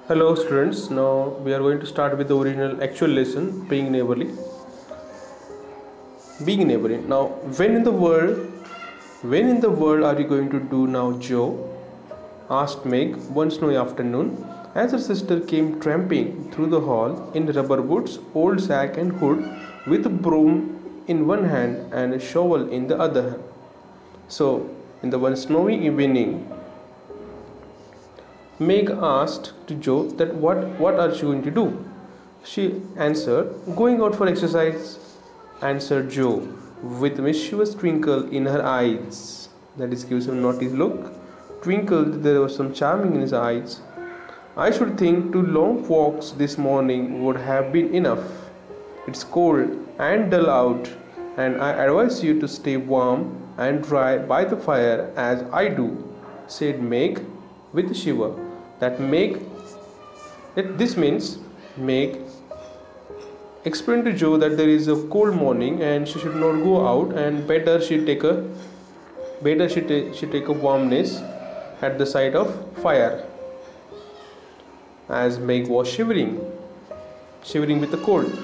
Hello students, now we are going to start with the original actual lesson, being neighborly. Being neighborly. Now, when in the world are you going to do now, Joe? Asked Meg one snowy afternoon as her sister came tramping through the hall in rubber boots, old sack and hood, with a broom in one hand and a shovel in the other hand. So, in the one snowy evening, Meg asked to Joe that what are you going to do? She answered, going out for exercise, answered Joe, with mischievous twinkle in her eyes. That is, gives him a naughty look. Twinkled, there was some charming in his eyes. I should think 2 long walks this morning would have been enough. It's cold and dull out, and I advise you to stay warm and dry by the fire as I do, said Meg with a shiver. This means Meg explained to Joe that there is a cold morning and she should not go out, and better she take a warmness at the side of fire, as Meg was shivering with the cold.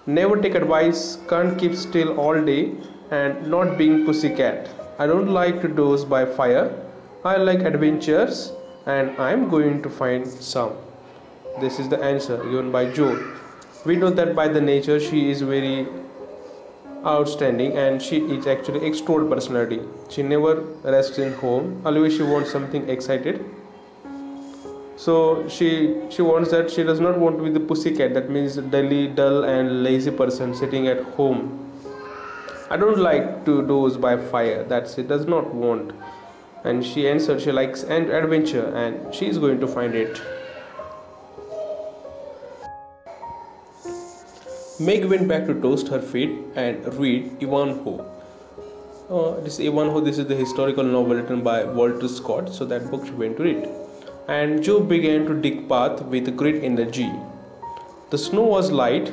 Never take advice, can't keep still all day, and not being pussycat. I don't like to doze by fire. I like adventures, and I'm going to find some. This is the answer given by Joe. We know that by the nature she is very outstanding, and she is actually extrovert personality. She never rests in home. Always she wants something excited. So she wants that. She does not want to be the pussycat. That means dull and lazy person sitting at home. I don't like to doze by fire. That's it. Does not want. And she answered she likes an adventure, and she is going to find it. Meg went back to toast her feet and read Ivanhoe. This Ivanhoe, this is the historical novel written by Walter Scott. So that book she went to read. And Joe began to dig path with great energy. The snow was light.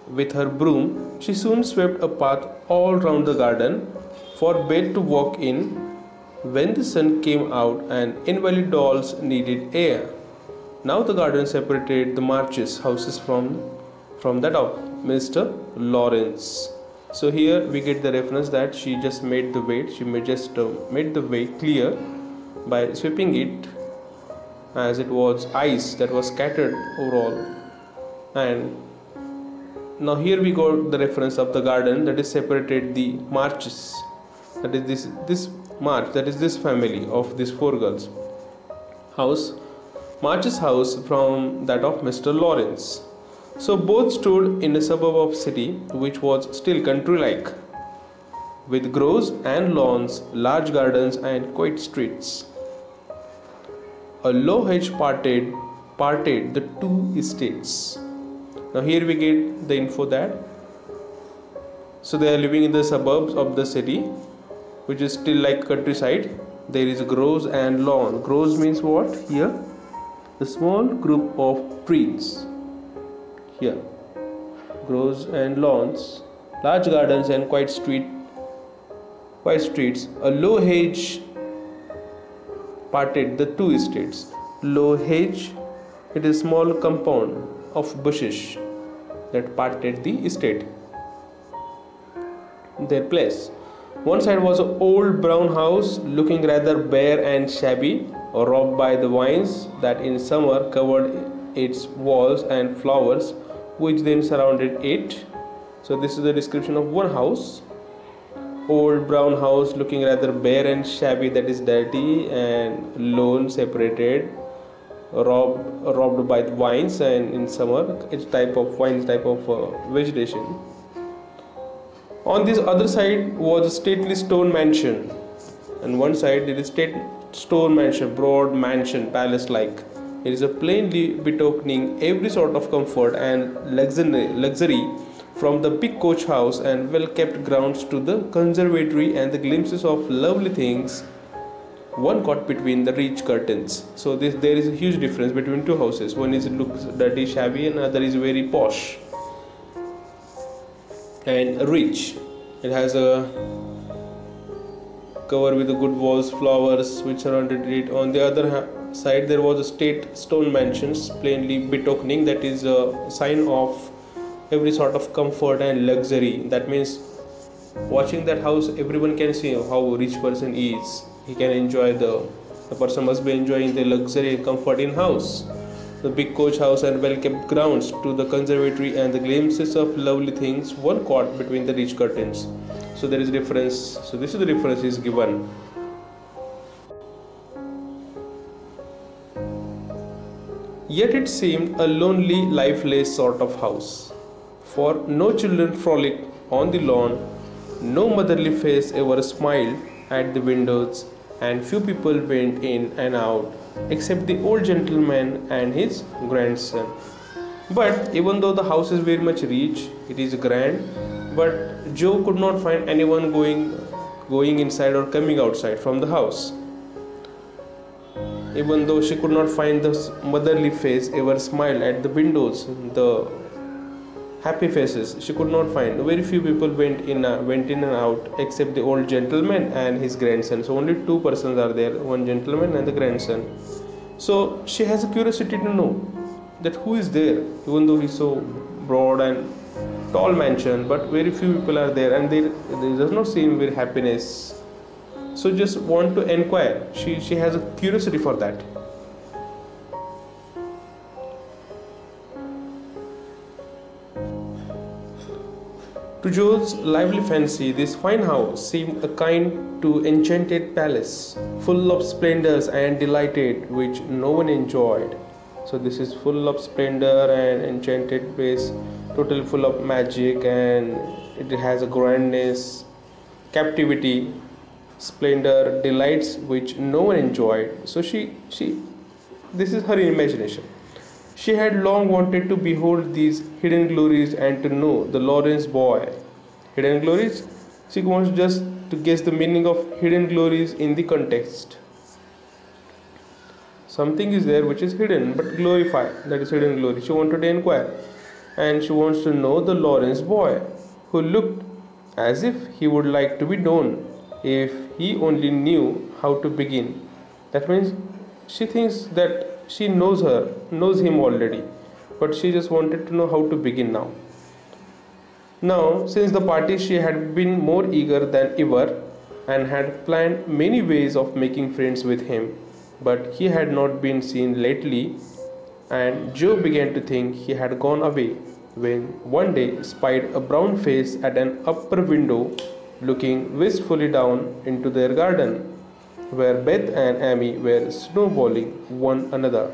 With her broom, she soon swept a path all round the garden for Belle to walk in. When the sun came out and invalid dolls needed air. Now the garden separated the Marches houses from that of Mr. Lawrence. So here we get the reference that she just made the way. She made the way clear by sweeping it, as it was ice that was scattered overall. And now here we got the reference of the garden that is separated the Marches. That is this March, that is this family of these 4 girls March's house from that of Mr. Lawrence. So both stood in a suburb of city which was still country-like, with groves and lawns, large gardens and quiet streets. A low hedge parted the 2 estates. Now here we get the info that so they are living in the suburbs of the city, which is still like countryside. There is groves and lawn. Groves means what? Here, a small group of trees. Here, groves and lawns, large gardens and quiet streets. A low hedge parted the 2 estates. Low hedge, it is small compound of bushes that parted the estate. Their place. One side was an old brown house looking rather bare and shabby, robbed by the vines that in summer covered its walls and flowers which then surrounded it. So this is the description of one house. Old brown house looking rather bare and shabby, that is dirty and lone, separated, robbed by the vines, and in summer it's type of vines, type of vegetation. On this other side was a stately stone mansion, and one side it is stone mansion, broad mansion, palace-like. It is a plainly betokening every sort of comfort and luxury, from the big coach house and well-kept grounds to the conservatory and the glimpses of lovely things one caught between the rich curtains. So there is a huge difference between 2 houses. One is looks dirty, shabby, and another is very posh and rich. It has a cover with the good walls, flowers which surrounded it. On the other side there was a state stone mansions, plainly betokening that is a sign of every sort of comfort and luxury. That means watching that house, everyone can see how rich person is. He can enjoy the person must be enjoying the luxury and comfort in house. The big coach house and well kept grounds to the conservatory and the glimpses of lovely things one caught between the rich curtains. So there is difference. So this is the difference is given. Yet it seemed a lonely, lifeless sort of house, for no children frolicked on the lawn, no motherly face ever smiled at the windows, and few people went in and out except the old gentleman and his grandson. But even though the house is very much rich, it is grand, but Joe could not find anyone going inside or coming outside from the house. Even though she could not find the motherly face ever smile at the windows, the happy faces she could not find. Very few people went in and out except the old gentleman and his grandson. So only two persons are there, one gentleman and the grandson. So she has a curiosity to know that who is there, even though he's so broad and tall mansion, but very few people are there and there does not seem very happiness. So just want to inquire. She has a curiosity for that. To Joe's lively fancy, this fine house seemed a kind to enchanted palace, full of splendors and delighted, which no one enjoyed. So this is full of splendor and enchanted place, totally full of magic, and it has a grandness, captivity, splendor, delights which no one enjoyed. So this is her imagination. She had long wanted to behold these hidden glories and to know the Lawrence boy. Hidden glories? She wants just to guess the meaning of hidden glories in the context. Something is there which is hidden but glorified, that is hidden glory. She wanted to inquire, and she wants to know the Lawrence boy, who looked as if he would like to be known if he only knew how to begin. That means she thinks that she knows him already, but she just wanted to know how to begin now. Now, since the party, she had been more eager than ever and had planned many ways of making friends with him, but he had not been seen lately, and Joe began to think he had gone away when one day spied a brown face at an upper window looking wistfully down into their garden, where Beth and Amy were snowballing one another.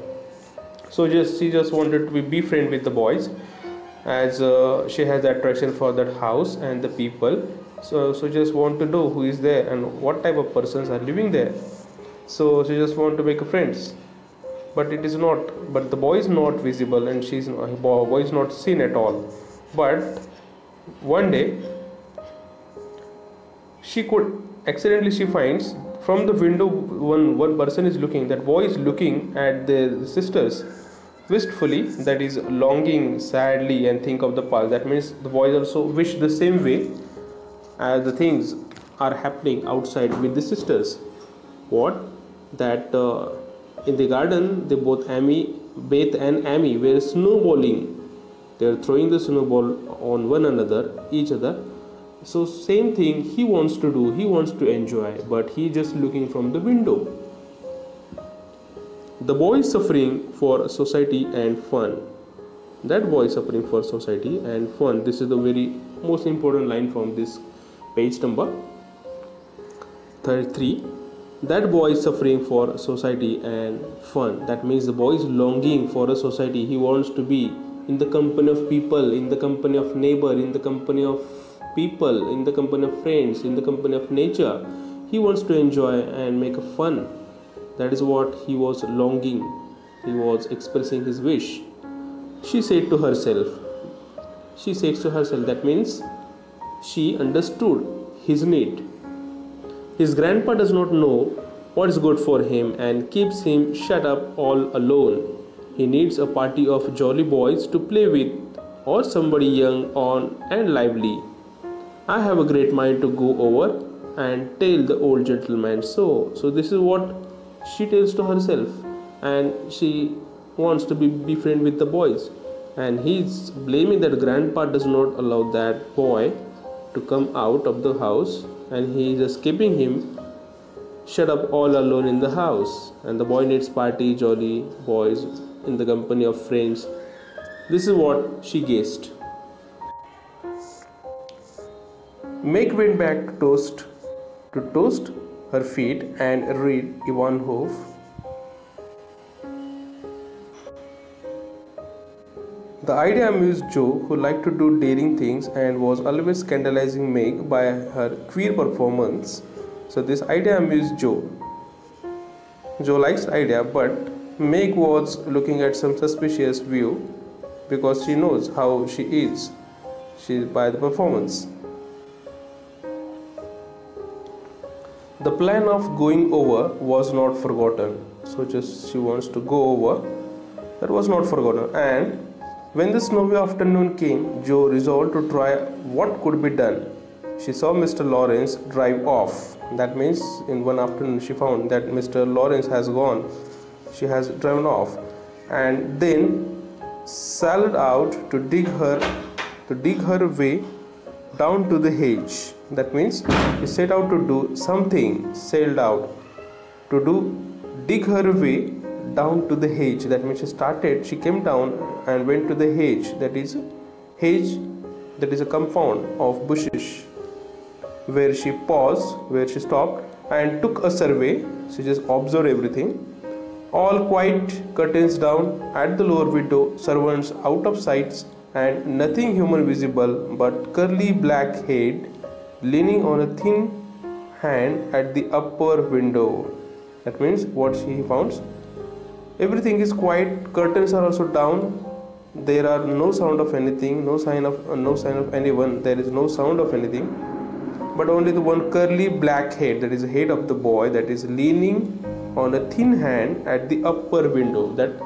So she just wanted to be befriend with the boys, as she has attraction for that house and the people. So just want to know who is there and what type of persons are living there. So she just want to make friends, but it is not. But the boy is not visible, and boy is not seen at all. But one day she finds from the window one person is looking. That boy is looking at the sisters wistfully, that is longing sadly and think of the past. That means the boys also wish the same way as the things are happening outside with the sisters. What? That in the garden they Beth and Amy were snowballing. They are throwing the snowball on each other. So same thing he wants to do, he wants to enjoy, but he just looking from the window. The boy is suffering for society and fun. That boy is suffering for society and fun. This is the very most important line from this page number 33. That boy is suffering for society and fun. That means the boy is longing for a society. He wants to be in the company of people, in the company of neighbor, in the company of people, in the company of friends, in the company of nature. He wants to enjoy and make a fun. That is what he was longing. He was expressing his wish. She said to herself. That means she understood his need. His grandpa does not know what is good for him and keeps him shut up all alone. He needs a party of jolly boys to play with, or somebody young and lively. I have a great mind to go over and tell the old gentleman so. So this is what she tells to herself. and she wants to be friend with the boys, and he's blaming that grandpa does not allow that boy to come out of the house, and he is escaping him shut up all alone in the house, and the boy needs party jolly boys in the company of friends. This is what she guessed. Meg went back to toast her feet and read Ivanhoe. The idea amused Joe, who liked to do daring things and was always scandalizing Meg by her queer performance. So this idea amused Joe. Joe likes the idea, but Meg was looking at some suspicious view because she knows how she is. She by the performance. The plan of going over was not forgotten. So just she wants to go over. That was not forgotten. And when the snowy afternoon came, Joe resolved to try what could be done. She saw Mr. Lawrence drive off. That means in one afternoon she found that Mr. Lawrence has gone. She has driven off, and then sailed out to dig her way down to the hedge. That means she set out to do something, sailed out to dig her way down to the hedge. That means she came down and went to the hedge. That is a compound of bushes, where she paused, where she stopped and took a survey. She just observed everything. All quiet, curtains down, at the lower window, servants out of sight, and nothing human visible but curly black head leaning on a thin hand at the upper window. That means what she found, everything is quiet, curtains are also down, there are no sound of anything, no sign of anyone, there is no sound of anything, but only the one curly black head, that is the head of the boy, that is leaning on a thin hand at the upper window. That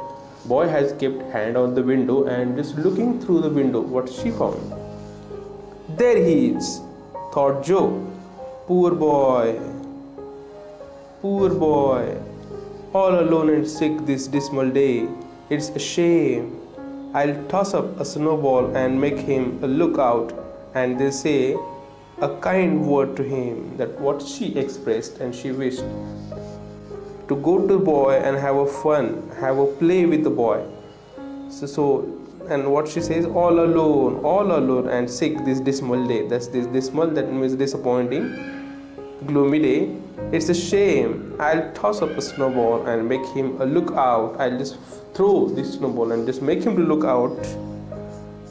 boy has kept hand on the window and just looking through the window. What she found, there he is, thought Joe. Poor boy, all alone and sick this dismal day. It's a shame. I'll toss up a snowball and make him a lookout, and they say a kind word to him. That what she expressed, and she wished to go to the boy and have a fun, have a play with the boy. And what she says, all alone and sick this dismal day. That's this dismal, that means disappointing, gloomy day. It's a shame. I'll toss up a snowball and make him a lookout. I'll just throw this snowball and just make him to look out,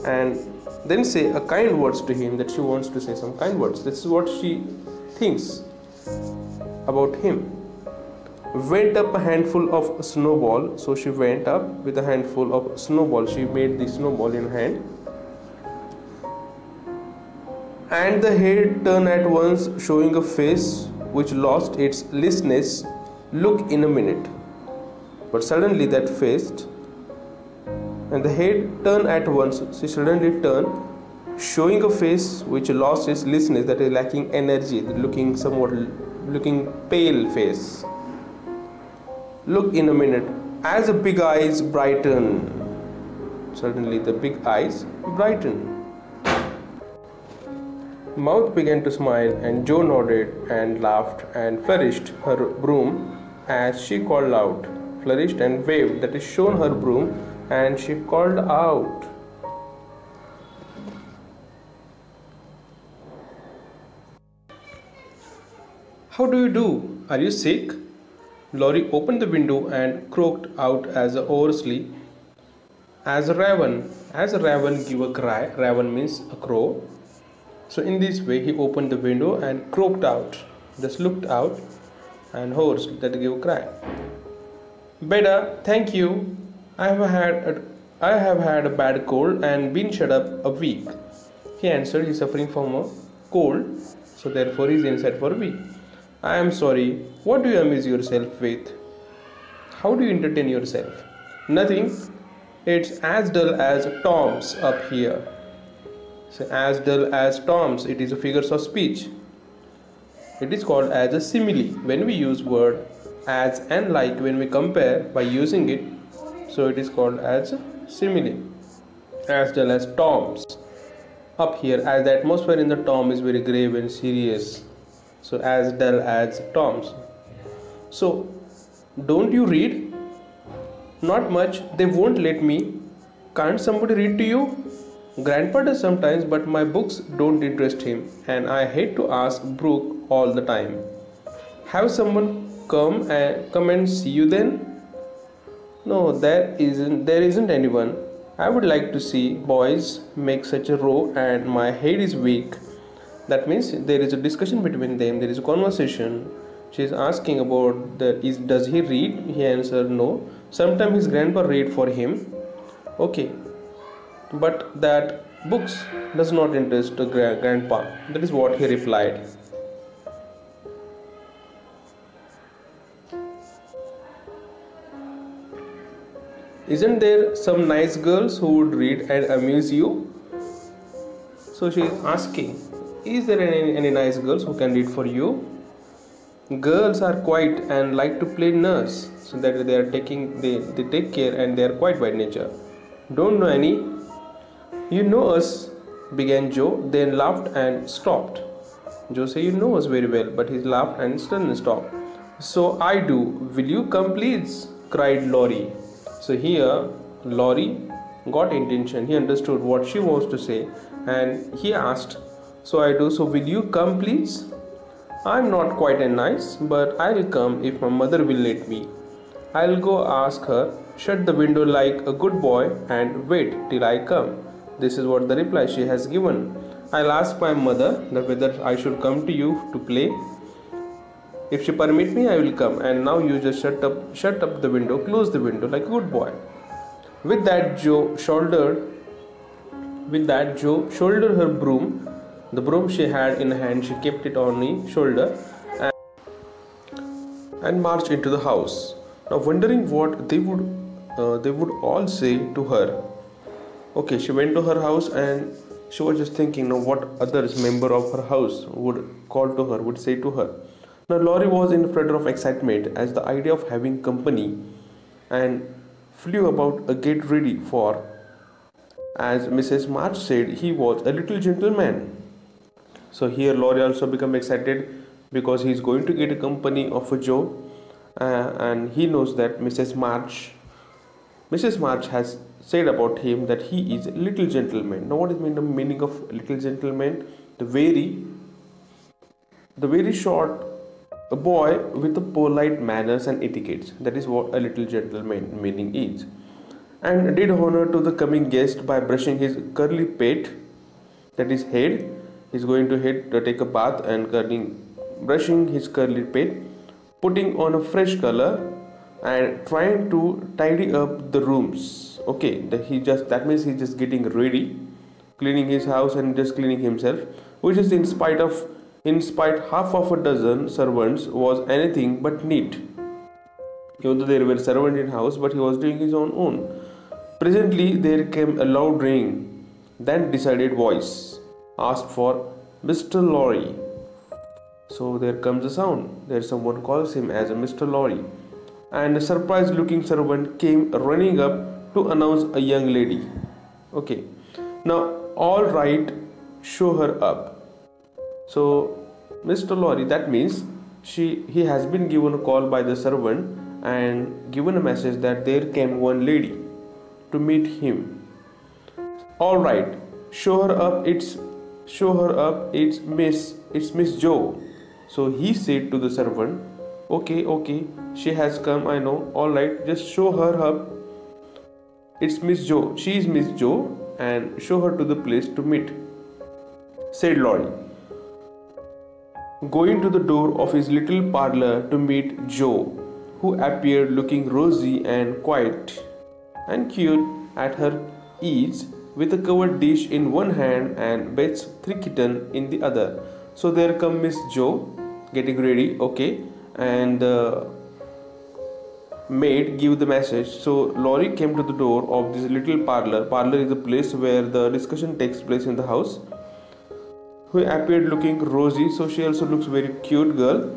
and then say a kind words to him. That she wants to say some kind words. This is what she thinks about him. Went up a handful of snowball. So she went up with a handful of snowball. She made the snowball in hand, and the head turned at once, showing a face which lost its listless look in a minute. But suddenly that face, and the head turned at once. She suddenly turned, showing a face which lost its listlessness, that is lacking energy, looking pale face. Look in a minute, as the big eyes brighten. Suddenly the big eyes brighten. Mouth began to smile, and Joe nodded and laughed and flourished her broom as she called out. Flourished and waved, that is shown her broom, and she called out. How do you do? Are you sick? Laurie opened the window and croaked out as hoarsely as a raven. As a raven give a cry. Raven means a crow. So in this way he opened the window and croaked out. Just looked out and hoarse, that gave a cry. Better, thank you. I have had a bad cold and been shut up a week. He answered. He's suffering from a cold, so therefore he's inside for a week. I am sorry. What do you amuse yourself with? How do you entertain yourself? Nothing. It's as dull as Tom's up here. So as dull as Tom's, it is a figure of speech. It is called as a simile. When we use word as and like when we compare by using it, so it is called as simile. As well as toms. Up here, as the atmosphere in the tom is very grave and serious, so as dull as toms. So don't you read? Not much, they won't let me. Can't somebody read to you? Grandpa does sometimes, but my books don't interest him, and I hate to ask Brooke all the time. Have someone come and see you then? No, there isn't anyone. I would like to see boys make such a row, and my head is weak. That means there is a discussion between them, there is a conversation. She is asking about does he read? He answered no. Sometimes his grandpa read for him. Okay, but that books does not interest the grandpa. That is what he replied. Isn't there some nice girls who would read and amuse you? So she is asking, is there any nice girls who can read for you? Girls are quiet and like to play nurse, so that they take care and they are quiet by nature. Don't know any? You know us, began Joe, then laughed and stopped. Joe said, you know us very well, but he laughed and suddenly stopped. So I do. Will you come please? Cried Laurie. So here Laurie got intention. He understood what she wants to say and he asked, so I do. So will you come please? I'm not quite a nice, but I'll come if my mother will let me. I'll go ask her, shut the window like a good boy and wait till I come. This is what the reply she has given. I'll ask my mother whether I should come to you to play. If she permit me, I will come. And now you just shut up the window, close the window like a good boy. With that, Joe shouldered her broom. The broom she had in hand, she kept it on her shoulder and marched into the house. Now wondering what they would all say to her. Okay, she went to her house and she was just thinking now what others member of her house would call to her, would say to her. Now Laurie was in a flutter of excitement as the idea of having company and flew about a get ready for, as Mrs. March said, he was a little gentleman. So here Laurie also become excited because he is going to get a company of a Joe, and he knows that Mrs. March has said about him that he is a little gentleman. Now what is the meaning of little gentleman? The very short a boy with a polite manners and etiquettes. That is what a little gentleman meaning is. And did honor to the coming guest by brushing his curly pate, that is head. He's going to take a bath and brushing his curly pate, putting on a fresh color and trying to tidy up the rooms. Okay, that means he's just getting ready, cleaning his house and just cleaning himself, which is in spite half of a dozen servants was anything but neat. Even though there were servants in house, but he was doing his own. Presently there came a loud ring, then decided voice asked for Mr. Laurie. So there comes a sound. There someone calls him as a Mr. Laurie, and a surprised looking servant came running up to announce a young lady. Okay, now all right, show her up. So Mr. Laurie, that means he has been given a call by the servant and given a message that there came one lady to meet him. All right, show her up. It's Miss Joe. So he said to the servant, okay, she has come, I know. All right, just show her up. It's Miss Joe. She is Miss Joe, and show her to the place to meet, said Laurie, going to the door of his little parlor to meet Joe, who appeared looking rosy and quiet and cute at her ease, with a covered dish in one hand and Bet's 3 kittens in the other. So there come Miss Joe getting ready, okay, and the maid give the message. So Laurie came to the door of this little parlor. Parlor is the place where the discussion takes place in the house. Who appeared looking rosy, so she also looks very cute girl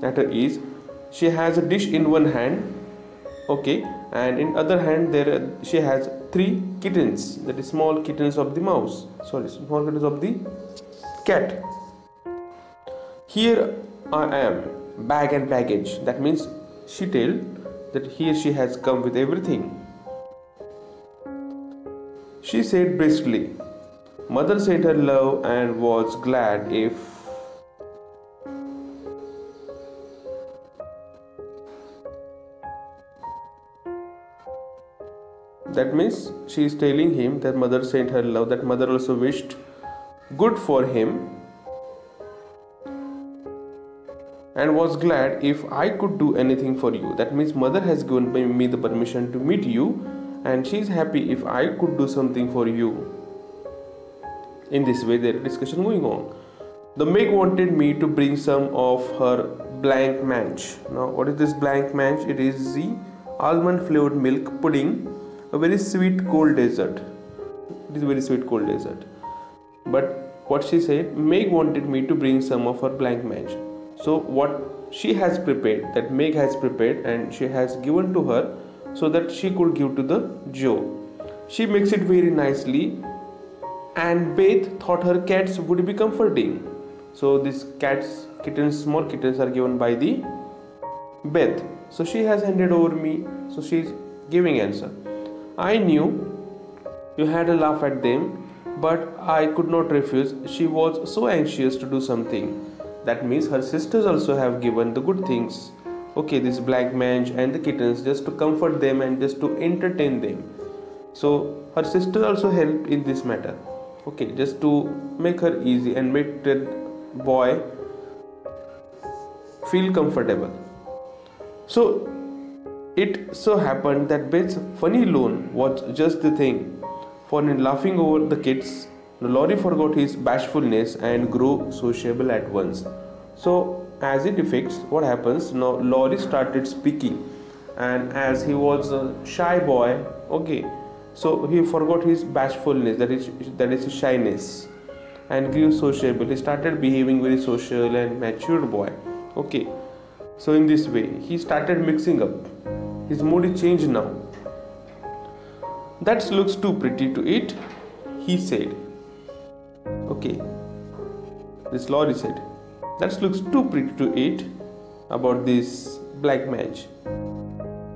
at her ease, She has a dish in one hand, okay, and in other hand she has three kittens, that is small kittens of the mouse, sorry, small kittens of the cat. Here I am, bag and baggage. That means she told that here she has come with everything. She said briskly. Mother sent her love and was glad if that means she is telling him that mother sent her love, that mother also wished good for him and was glad if I could do anything for you. That means mother has given me the permission to meet you and she is happy if I could do something for you. In this way there is discussion going on. The maid wanted me to bring some of her blanc mange. Now what is this blanc mange? It is the almond flavored milk pudding, a very sweet cold dessert. It is a very sweet cold dessert. But what she said, Meg wanted me to bring some of her blanc mange. So what she has prepared, that Meg has prepared and she has given to her so that she could give to the Joe. She makes it very nicely and Beth thought her cats would be comforting. So these small kittens are given by the Beth. So she has handed over me. So she is giving answer. I knew you had a laugh at them, but I could not refuse. She was so anxious to do something. That means her sisters also have given the good things. Okay, this blanc mange and the kittens just to comfort them and just to entertain them. So her sister also helped in this matter. Okay, just to make her easy and make the boy feel comfortable. So it so happened that Beth's funny loan was just the thing. For in laughing over the kids, Laurie forgot his bashfulness and grew sociable at once. So as it affects, what happens now? Laurie started speaking, and as he was a shy boy, okay, so he forgot his bashfulness, that is shyness, and grew sociable. He started behaving very social and matured boy. Okay, so in this way he started mixing up. His mood is changed now. That looks too pretty to eat, he said. Okay, this Laurie said, that looks too pretty to eat about this black mange.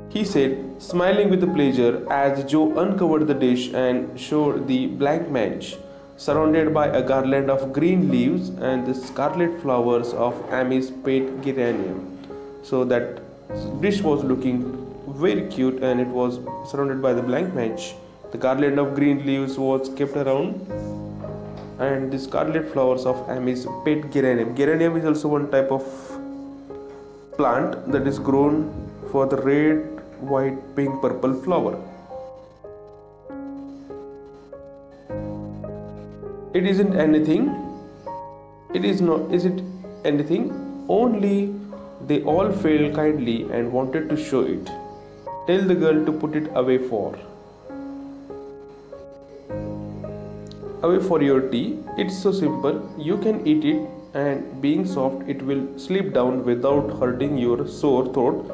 He said, smiling with pleasure as Joe uncovered the dish and showed the black mange, surrounded by a garland of green leaves and the scarlet flowers of Amy's pet geranium. So that dish was looking very cute and it was surrounded by the blanc mange. The garland of green leaves was kept around and the scarlet flowers of Amy's pet geranium. Geranium is also one type of plant that is grown for the red, white, pink, purple flower. It isn't anything. It is not. Is it anything? Only they all felt kindly and wanted to show it. Tell the girl to put it away for your tea. It's so simple. You can eat it and being soft it will slip down without hurting your sore throat.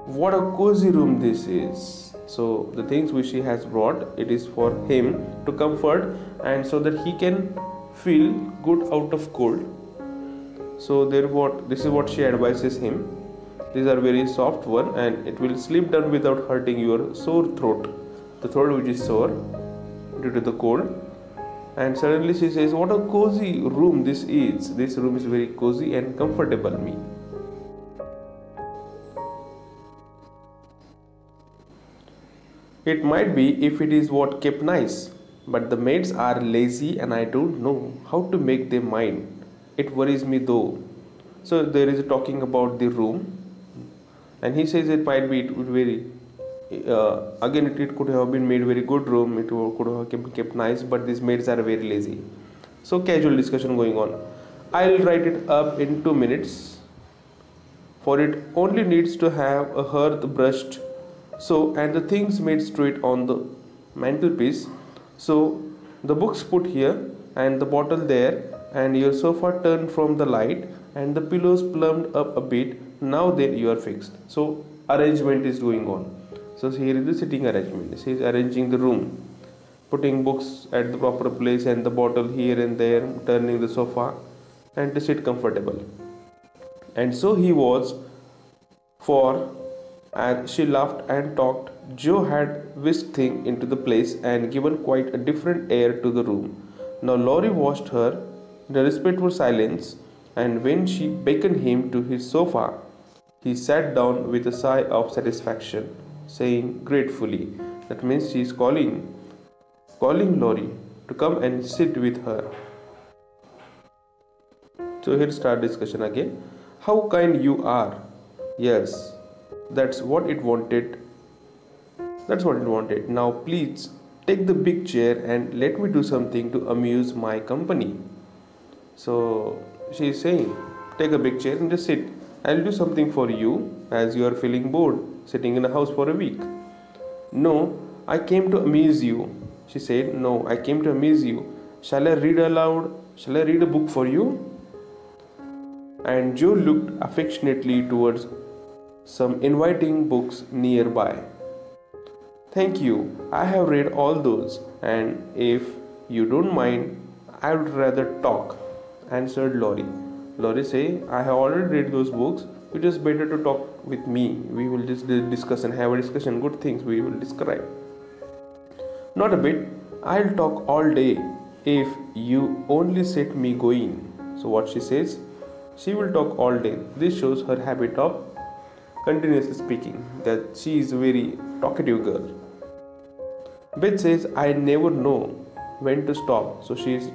What a cozy room this is. So the things which she has brought, it is for him to comfort and so that he can feel good out of cold. So this is what she advises him. These are very soft one and it will slip down without hurting your sore throat. The throat which is sore due to the cold. And suddenly she says, what a cozy room this is. This room is very cozy and comfortable me. It might be if it is what kept nice. But the maids are lazy and I don't know how to make them mine. It worries me though. So there is a talking about the room. And he says it might be very again it could have been made very good room, it could have kept nice, but these maids are very lazy. So casual discussion going on. I'll write it up in 2 minutes, for it only needs to have a hearth brushed, so and the things made straight on the mantelpiece, so the books put here and the bottle there and your sofa turned from the light and the pillows plumped up a bit now then you are fixed. So arrangement is going on. So here is the sitting arrangement. She is arranging the room, putting books at the proper place and the bottle here and there, turning the sofa and to sit comfortable. And so he was, for as she laughed and talked, Joe had whisked things into the place and given quite a different air to the room. Now Laurie watched her in a respectful silence, and when she beckoned him to his sofa, he sat down with a sigh of satisfaction, saying gratefully, that means she is calling Laurie to come and sit with her. So here start discussion again. How kind you are. Yes, that's what it wanted. That's what it wanted. Now please take the big chair and let me do something to amuse my company. So she is saying, take a big chair and just sit. I'll do something for you as you are feeling bored sitting in a house for a week. No, I came to amuse you. She said, no, I came to amuse you. Shall I read aloud? Shall I read a book for you? And Joe looked affectionately towards some inviting books nearby. Thank you, I have read all those, and if you don't mind, I would rather talk, answered Laurie. Laurie say, I have already read those books, it is better to talk with me. We will just discuss and have a discussion, good things we will describe. Not a bit, I'll talk all day if you only set me going. So what she says, she will talk all day. This shows her habit of continuously speaking, that she is a very talkative girl. Beth says, I never know when to stop. So she is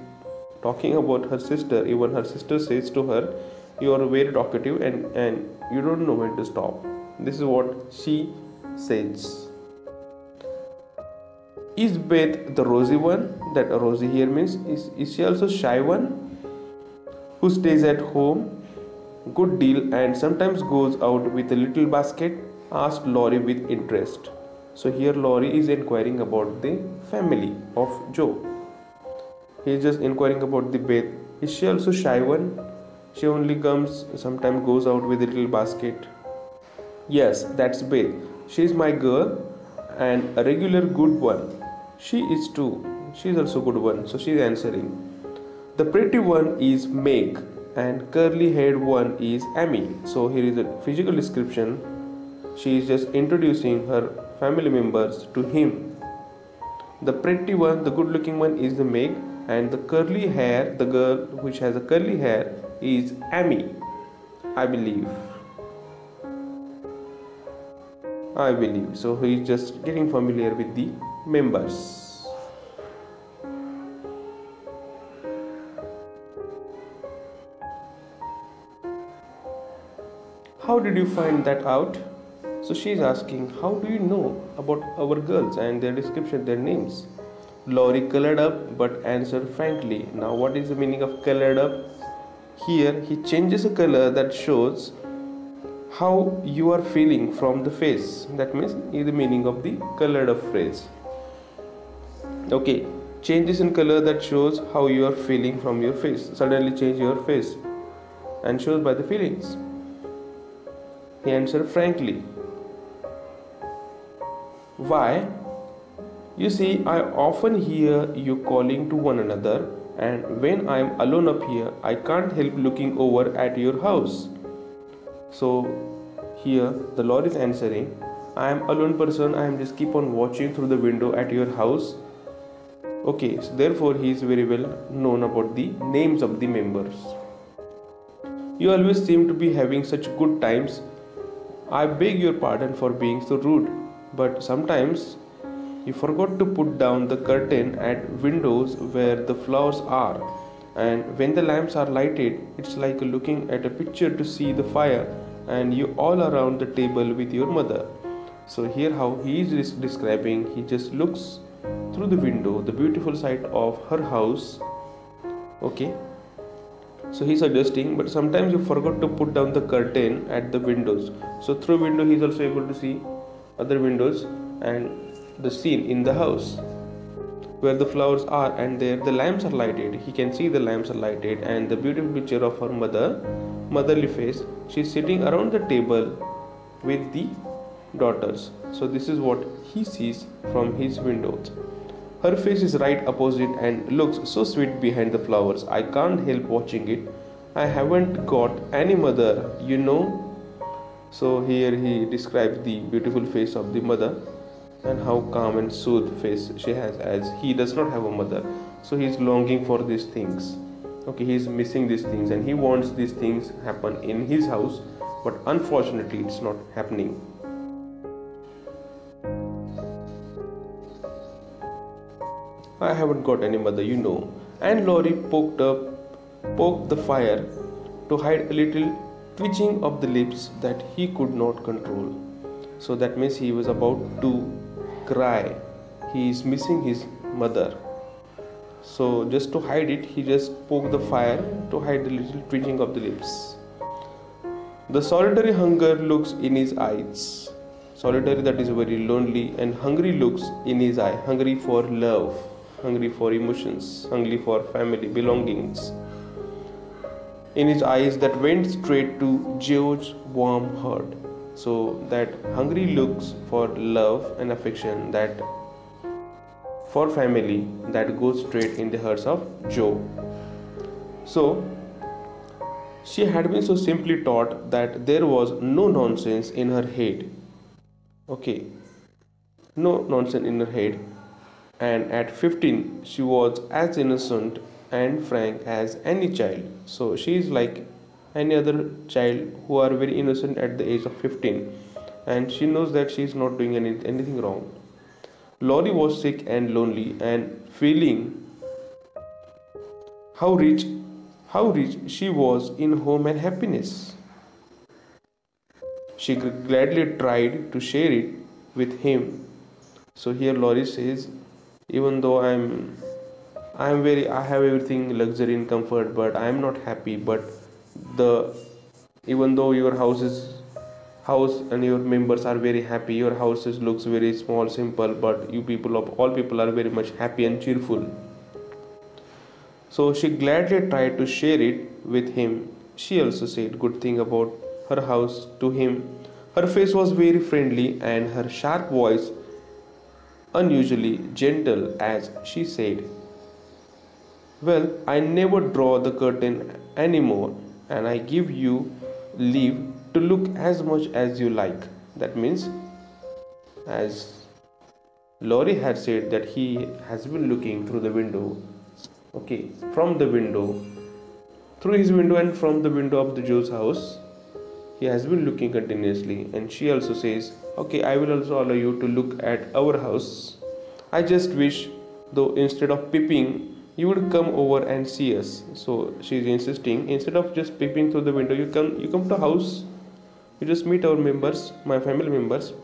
talking about her sister. Even her sister says to her, you are very talkative and you don't know when to stop. This is what she says. Is Beth the rosy one? That rosy here means, is she also shy one? Who stays at home good deal and sometimes goes out with a little basket? Asked Laurie with interest. So here Laurie is inquiring about the family of Joe. He is just inquiring about the Beth. Is she also shy one? She only comes, sometimes goes out with a little basket. Yes, that's Beth. She is my girl and a regular good one. She is too. She is also good one. So she is answering. The pretty one is Meg and curly haired one is Amy. So here is a physical description. She is just introducing her family members to him. The pretty one, the good looking one is the Meg, and the curly hair, the girl which has a curly hair is Amy, I believe. So he is just getting familiar with the members. How did you find that out? So she is asking, how do you know about our girls and their description, their names? Laurie colored up but answered frankly. Now what is the meaning of colored up? Here he changes a color that shows how you are feeling from the face. That means is the meaning of the colored up phrase. Okay, changes in color that shows how you are feeling from your face. Suddenly change your face and shows by the feelings. He answered frankly. Why? You see, I often hear you calling to one another, and when I am alone up here, I can't help looking over at your house. So here the Lord is answering, I am alone person, I am just keep on watching through the window at your house. Okay, so therefore he is very well known about the names of the members. You always seem to be having such good times. I beg your pardon for being so rude, but sometimes you forgot to put down the curtain at windows where the flowers are, and when the lamps are lighted, it's like looking at a picture to see the fire and you all around the table with your mother. So here how he is describing, he just looks through the window, the beautiful sight of her house. Okay. So he's suggesting, but sometimes you forgot to put down the curtain at the windows. So through window he is also able to see other windows and the scene in the house where the flowers are, and there the lamps are lighted. He can see the lamps are lighted and the beautiful picture of her mother motherly face. She's sitting around the table with the daughters. So this is what he sees from his windows. Her face is right opposite and looks so sweet behind the flowers. I can't help watching it. I haven't got any mother, you know. So here he describes the beautiful face of the mother and how calm and soothed face she has, as he does not have a mother. So he is longing for these things. Okay, he is missing these things and he wants these things happen in his house, but unfortunately it's not happening. I haven't got any mother, you know. And Laurie poked the fire to hide a little twitching of the lips that he could not control. So that means he was about to cry. He is missing his mother. So just to hide it, he just poked the fire to hide the little twitching of the lips. The solitary hunger looks in his eyes. Solitary, that is very lonely, and hungry looks in his eye. Hungry for love, hungry for emotions, hungry for family belongings. In his eyes that went straight to George's warm heart. So that hungry looks for love and affection, that for family, that goes straight in the hearts of Joe. So she had been so simply taught that there was no nonsense in her head. Okay, no nonsense in her head. And at 15 she was as innocent and frank as any child. So she is like any other child who are very innocent at the age of 15, and she knows that she is not doing anything wrong. Laurie was sick and lonely and feeling how rich she was in home and happiness. She gladly tried to share it with him. So here Laurie says, even though I have everything luxury and comfort, but I am not happy. But even though your house and your members are very happy, your houses looks very small, simple, but you people of all people are very much happy and cheerful. So she gladly tried to share it with him. She also said good thing about her house to him. Her face was very friendly and her sharp voice unusually gentle as she said, "Well, I never draw the curtain anymore, and I give you leave to look as much as you like." That means, as Laurie had said, that he has been looking through the window, okay, from the window, through his window and from the window of the Joe's house. He has been looking continuously, and she also says, okay, I will also allow you to look at our house. I just wish, though, instead of peeping, you would come over and see us. So she is insisting, instead of just peeping through the window, you come to house, you just meet our members, my family members.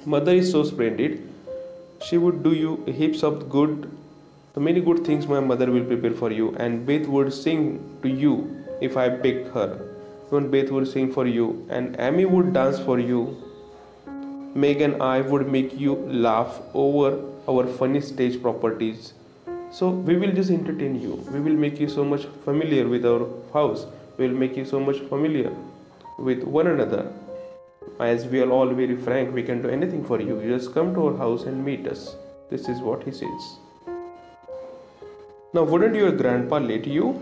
Mother is so splendid. She would do you heaps of good, the many good things my mother will prepare for you, and Beth would sing to you if I begged her. Even Beth would sing for you, and Amy would dance for you. Meg and I would make you laugh over our funny stage properties. So we will just entertain you. We will make you so much familiar with our house. We will make you so much familiar with one another. As we are all very frank, we can do anything for you. You just come to our house and meet us. This is what he says. Now, wouldn't your grandpa let you?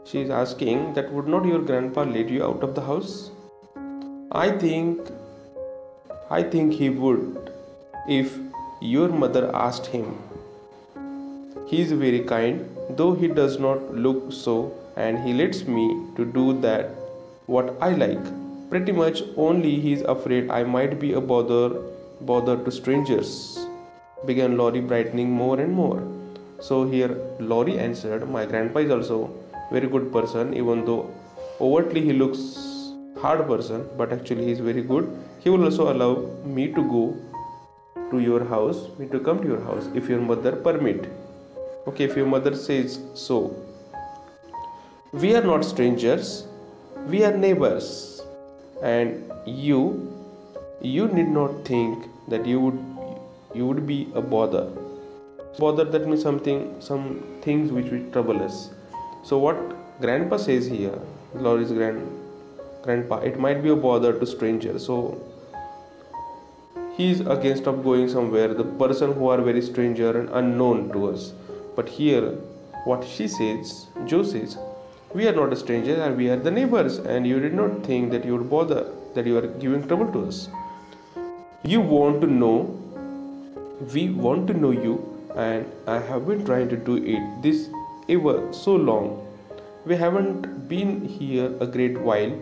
She is asking that would not your grandpa let you out of the house? I think he would if your mother asked him. He is very kind, though he does not look so, and he lets me to do that what I like. Pretty much only he is afraid I might be a bother to strangers, began Laurie, brightening more and more. So here Laurie answered, my grandpa is also very good person, even though overtly he looks hard person, but actually he is very good. He will also allow me to go to your house, me to come to your house if your mother permit. Okay, if your mother says so. We are not strangers, we are neighbors, and you need not think that you would be a bother, that means some things which will trouble us. So what Grandpa says here, Laurie's grandpa, it might be a bother to strangers. So he is against of going somewhere, the person who are very stranger and unknown to us. But here, what she says, Joe says, we are not a stranger and we are the neighbors, and you did not think that you would bother, that you are giving trouble to us. You want to know, we want to know you, and I have been trying to do it this ever so long. We haven't been here a great while,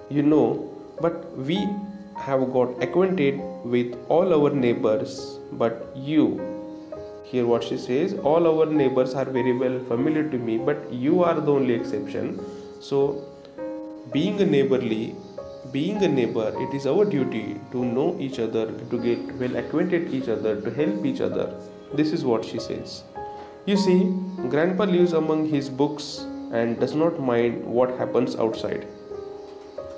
you know, but we have got acquainted with all our neighbors. But you, here what she says, all our neighbors are very well familiar to me, but you are the only exception. So, being a neighbor, it is our duty to know each other, to get well acquainted each other, to help each other. This is what she says. You see, Grandpa lives among his books and does not mind what happens outside.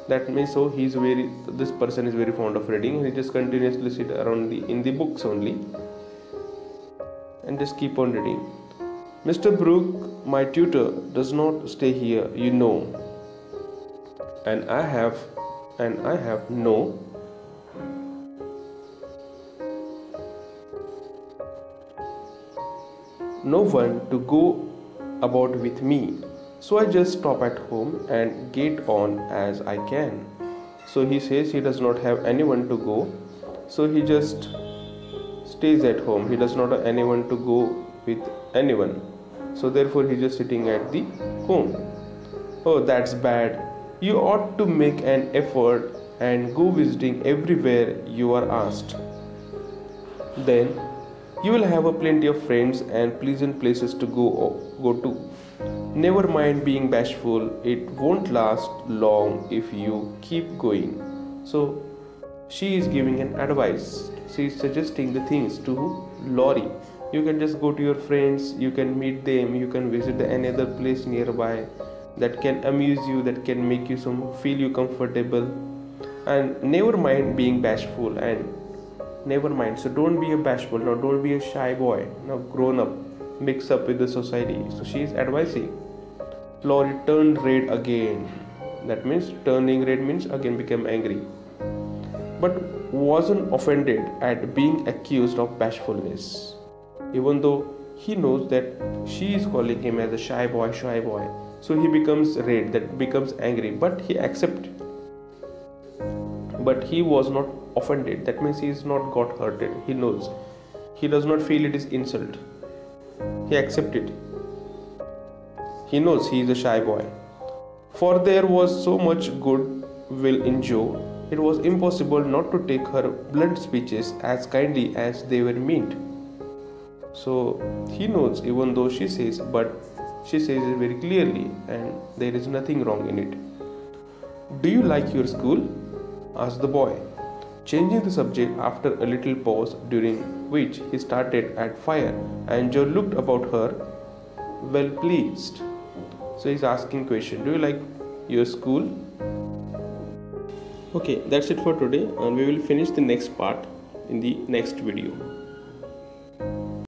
That means so this person is very fond of reading, and he just continuously sit around in the books only and just keep on reading. Mr. Brooke, my tutor, does not stay here, you know, and I have no one to go about with me. So I just stop at home and get on as I can. So he says he does not have anyone to go, so he just stays at home. He does not have anyone to go with anyone, so therefore he just sitting at the home. Oh, that's bad. You ought to make an effort and go visiting everywhere you are asked. Then you will have a plenty of friends and pleasant places to go to. Never mind being bashful, it won't last long if you keep going. So she is giving an advice. She is suggesting the things to Laurie. You can just go to your friends, you can meet them, you can visit any other place nearby that can amuse you, that can make you feel you comfortable. And never mind being bashful, and never mind. So don't be a bashful, now don't be a shy boy, now grown up, mix up with the society. So she is advising. Laurie turned red again. That means turning red means again become angry, but wasn't offended at being accused of bashfulness, even though he knows that she is calling him as a shy boy. So he becomes red, that becomes angry, but he accepted. But he was not offended. That means he is not got hurted. He knows. He does not feel it is insult. He accepted. He knows he is a shy boy. For there was so much good will in Joe, it was impossible not to take her blunt speeches as kindly as they were meant. So he knows, even though she says, but she says it very clearly, and there is nothing wrong in it. Do you like your school? Asked the boy, changing the subject after a little pause, during which he started at fire, and Joe looked about her, well pleased. So he's asking question, do you like your school? Okay, that's it for today, and we will finish the next part in the next video.